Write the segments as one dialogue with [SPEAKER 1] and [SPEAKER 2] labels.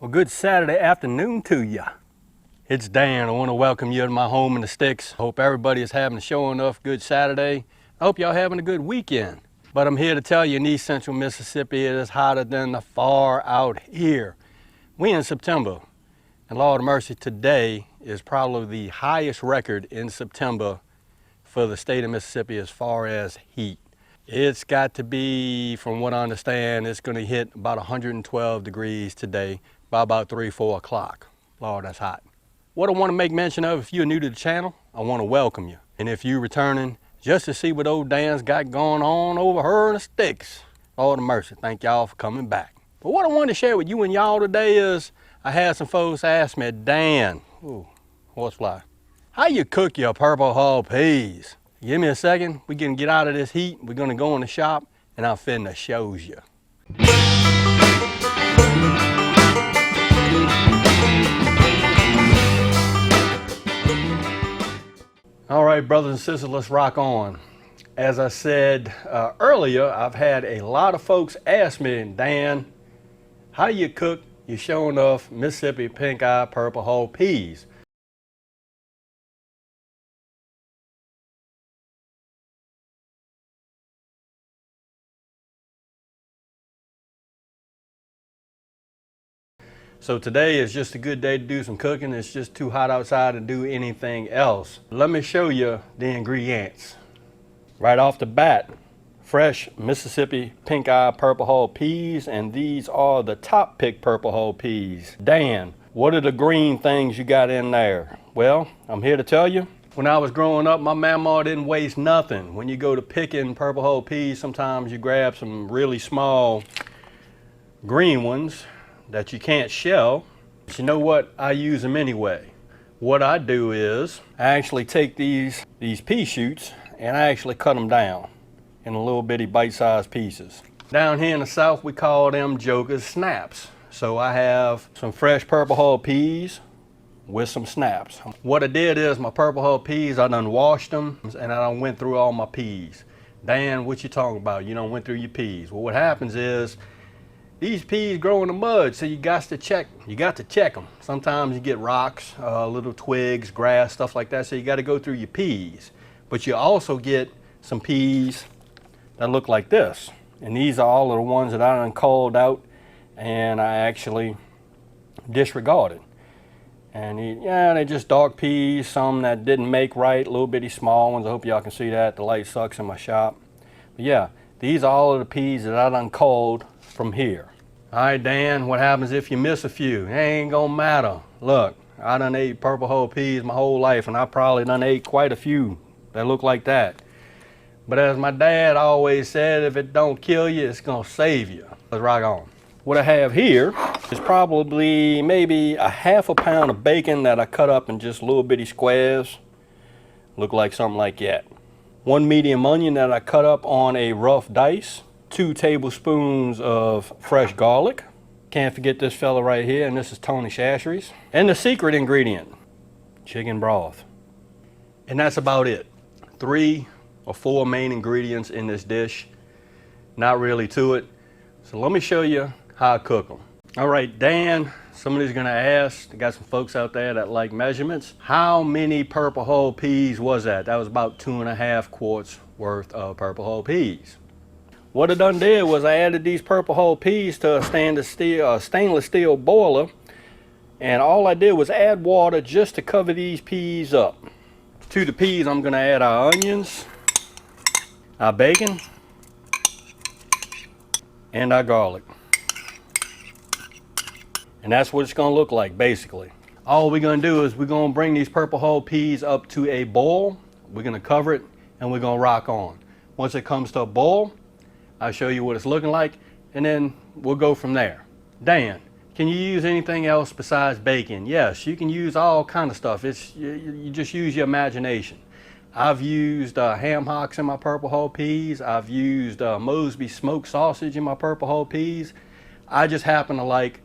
[SPEAKER 1] Well, good Saturday afternoon to ya. It's Dan. I want to welcome you to my home in the sticks. Hope everybody is having a show enough good Saturday. I hope y'all having a good weekend. But I'm here to tell you in East Central Mississippi, it is hotter than the far out here. We in September, and Lord of mercy, today is probably the highest record in September for the state of Mississippi as far as heat. It's got to be, from what I understand, it's going to hit about 112 degrees today by about 3-4 o'clock. Lord, that's hot. What I want to make mention of, if you're new to the channel, I want to welcome you. And if you're returning just to see what old Dan's got going on over her in the sticks, Lord of mercy, thank y'all for coming back. But what I wanted to share with you and y'all today is, I had some folks ask me, Dan, ooh, horsefly, how you cook your purple hull peas? Give me a second, we're gonna get out of this heat, we're gonna go in the shop, and I'm finna show you. All right, brothers and sisters, let's rock on. As I said earlier, I've had a lot of folks ask me, Dan, how you cook your sure enough Mississippi pink-eye purple hull peas? So today is just a good day to do some cooking. It's just too hot outside to do anything else. Let me show you the ingredients. Right off the bat, fresh Mississippi pink-eye purple hull peas, and these are the top pick purple hull peas. Dan, what are the green things you got in there? Well, I'm here to tell you. When I was growing up, my mama didn't waste nothing. When you go to picking purple hull peas, sometimes you grab some really small green ones that you can't shell. But you know what? I use them anyway. What I do is I actually take these pea shoots and I actually cut them down in little bitty bite-sized pieces. Down here in the South, we call them jokers snaps. So I have some fresh purple hull peas with some snaps. What I did is my purple hull peas, I done washed them and I done went through all my peas. Dan, what you talking about? You done went through your peas. Well, what happens is these peas grow in the mud, so you got to check them. Sometimes you get rocks, little twigs, grass, stuff like that, so you got to go through your peas. But you also get some peas that look like this. And these are all of the ones that I done culled out and I actually disregarded. And they're just dark peas, some that didn't make right, little bitty small ones. I hope y'all can see that. The light sucks in my shop. But yeah, these are all of the peas that I done culled from here. All right, Dan, what happens if you miss a few? It ain't gonna matter. Look, I done ate purple hull peas my whole life, and I probably done ate quite a few that look like that. But as my dad always said, if it don't kill you, it's gonna save you. Let's rock on. What I have here is probably maybe a half a pound of bacon that I cut up in just little bitty squares. Look like something like that. 1 medium onion that I cut up on a rough dice. 2 tablespoons of fresh garlic. Can't forget this fella right here, and this is Tony Chachere's. And the secret ingredient, chicken broth. And that's about it. 3 or 4 main ingredients in this dish. Not really to it. So let me show you how I cook them. All right, Dan, somebody's gonna ask, I got some folks out there that like measurements. How many purple hull peas was that? That was about 2.5 quarts worth of purple hull peas. What I done did was I added these purple hull peas to a stainless steel boiler, and all I did was add water just to cover these peas up. To the peas, I'm gonna add our onions, our bacon, and our garlic. And that's what it's gonna look like, basically. All we're gonna do is we're gonna bring these purple hull peas up to a boil. We're gonna cover it, and we're gonna rock on. Once it comes to a boil, I'll show you what it's looking like, and then we'll go from there. Dan, can you use anything else besides bacon? Yes, you can use all kind of stuff. You just use your imagination. I've used ham hocks in my purple hull peas. I've used Mosby smoked sausage in my purple hull peas. I just happen to like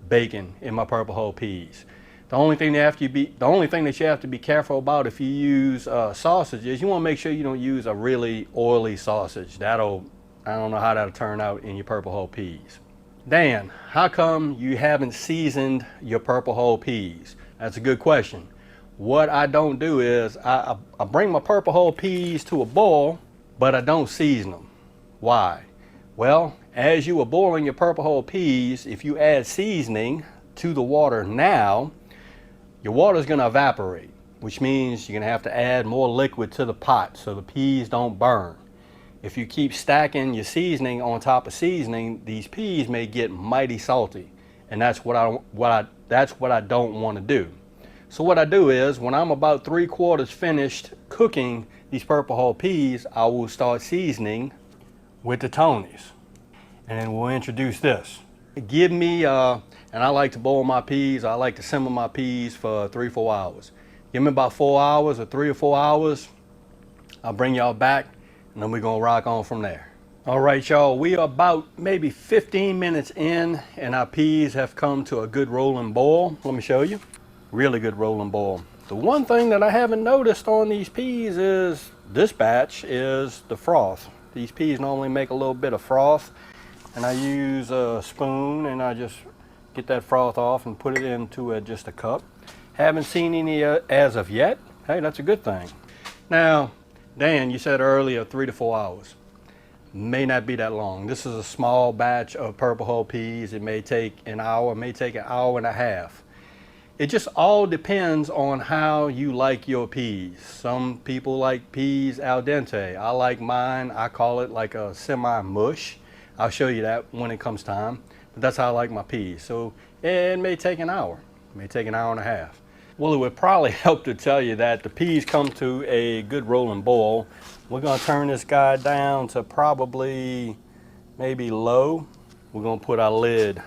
[SPEAKER 1] bacon in my purple hull peas. The only thing that you have to be careful about if you use sausage is you want to make sure you don't use a really oily sausage. I don't know how that'll turn out in your purple hull peas. Dan, how come you haven't seasoned your purple hull peas? That's a good question. What I don't do is I bring my purple hull peas to a boil, but I don't season them. Why? Well, as you are boiling your purple hull peas, if you add seasoning to the water now, your water is going to evaporate, which means you're going to have to add more liquid to the pot so the peas don't burn. If you keep stacking your seasoning on top of seasoning, these peas may get mighty salty, and that's what I don't want to do. So what I do is, when I'm about 3/4 finished cooking these purple hull peas, I will start seasoning with the Tonys, and then we'll introduce this. Give me, and I like to boil my peas. I like to simmer my peas for 3-4 hours. Give me about 4 hours or 3 or 4 hours. I'll bring y'all back, and then we're gonna rock on from there. All right, y'all, we are about maybe 15 minutes in, and our peas have come to a good rolling boil. Let me show you. Really good rolling boil. The one thing that I haven't noticed on these peas is, this batch, is the froth. These peas normally make a little bit of froth, and I use a spoon and I just get that froth off and put it into just a cup. Haven't seen any as of yet. Hey, that's a good thing. Now, Dan, you said earlier 3 to 4 hours. May not be that long. This is a small batch of purple hull peas. It may take an hour, may take an hour and a half. It just all depends on how you like your peas. Some people like peas al dente. I like mine, I call it like a semi-mush. I'll show you that when it comes time. But that's how I like my peas. So it may take an hour. It may take an hour and a half. Well, it would probably help to tell you that the peas come to a good rolling boil. We're gonna turn this guy down to probably maybe low. We're gonna put our lid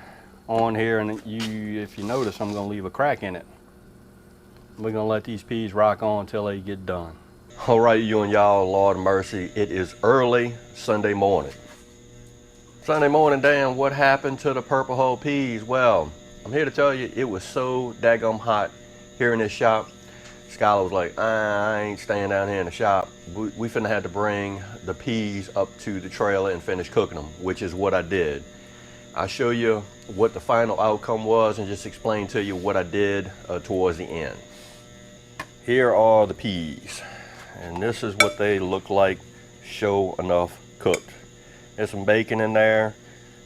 [SPEAKER 1] on here, and if you notice, I'm gonna leave a crack in it. We're gonna let these peas rock on until they get done. All right, you and y'all, Lord mercy, it is early Sunday morning. Sunday morning, Dan, what happened to the purple hull peas? Well, I'm here to tell you, it was so daggum hot here in this shop. Skylar was like, I ain't staying down here in the shop. We finna have to bring the peas up to the trailer and finish cooking them, which is what I did. I'll show you what the final outcome was and just explain to you what I did towards the end. Here are the peas, and this is what they look like, sure enough cooked. There's some bacon in there.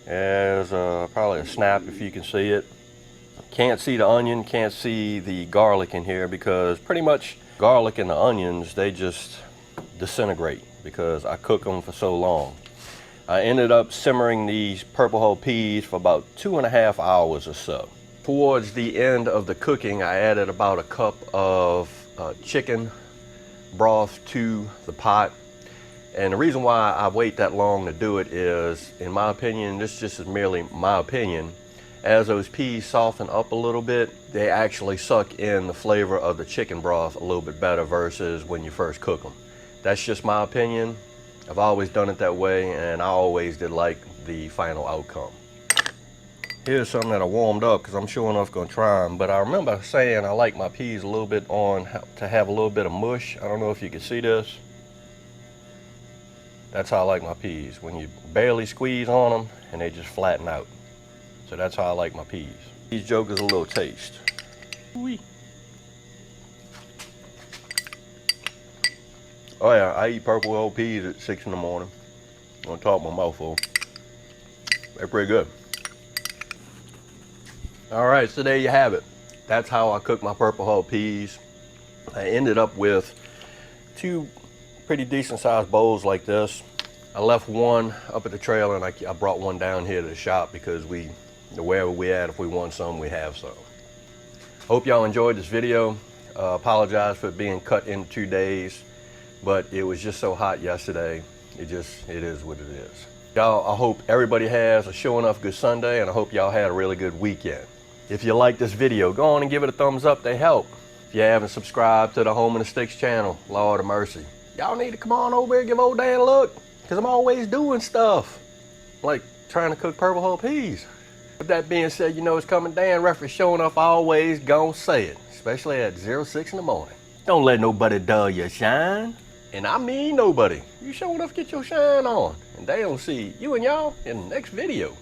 [SPEAKER 1] There's probably a snap if you can see it. Can't see the onion, can't see the garlic in here because pretty much garlic and the onions, they just disintegrate because I cook them for so long. I ended up simmering these purple hull peas for about 2.5 hours or so. Towards the end of the cooking, I added about a cup of chicken broth to the pot. And the reason why I wait that long to do it is, in my opinion, this just is merely my opinion, as those peas soften up a little bit, they actually suck in the flavor of the chicken broth a little bit better versus when you first cook them. That's just my opinion. I've always done it that way, and I always did like the final outcome. Here's something that I warmed up because I'm sure enough gonna try them, but I remember saying I like my peas a little bit to have a little bit of mush. I don't know if you can see this. That's how I like my peas, when you barely squeeze on them and they just flatten out. So that's how I like my peas. These jokers a little taste. Wee. Oh yeah, I eat purple hull peas at 6 in the morning. I'm gonna talk my mouth full. They're pretty good. All right, so there you have it. That's how I cook my purple hull peas. I ended up with 2 pretty decent sized bowls like this. I left one up at the trailer and I brought one down here to the shop because wherever we at, if we want some, we have some. Hope y'all enjoyed this video. Apologize for it being cut in 2 days, but it was just so hot yesterday. It is what it is. Y'all, I hope everybody has a sure enough good Sunday, and I hope y'all had a really good weekend. If you like this video, go on and give it a thumbs up, they help. If you haven't subscribed to the Home and the Sticks channel, Lord of mercy, y'all need to come on over here and give old Dan a look, because I'm always doing stuff, like trying to cook purple hull peas. With that being said, you know it's coming. Dan reference showing up, always gonna say it, especially at 06 in the morning. Don't let nobody dull your shine. And I mean nobody. You sure enough get your shine on. And they don't see you and y'all in the next video.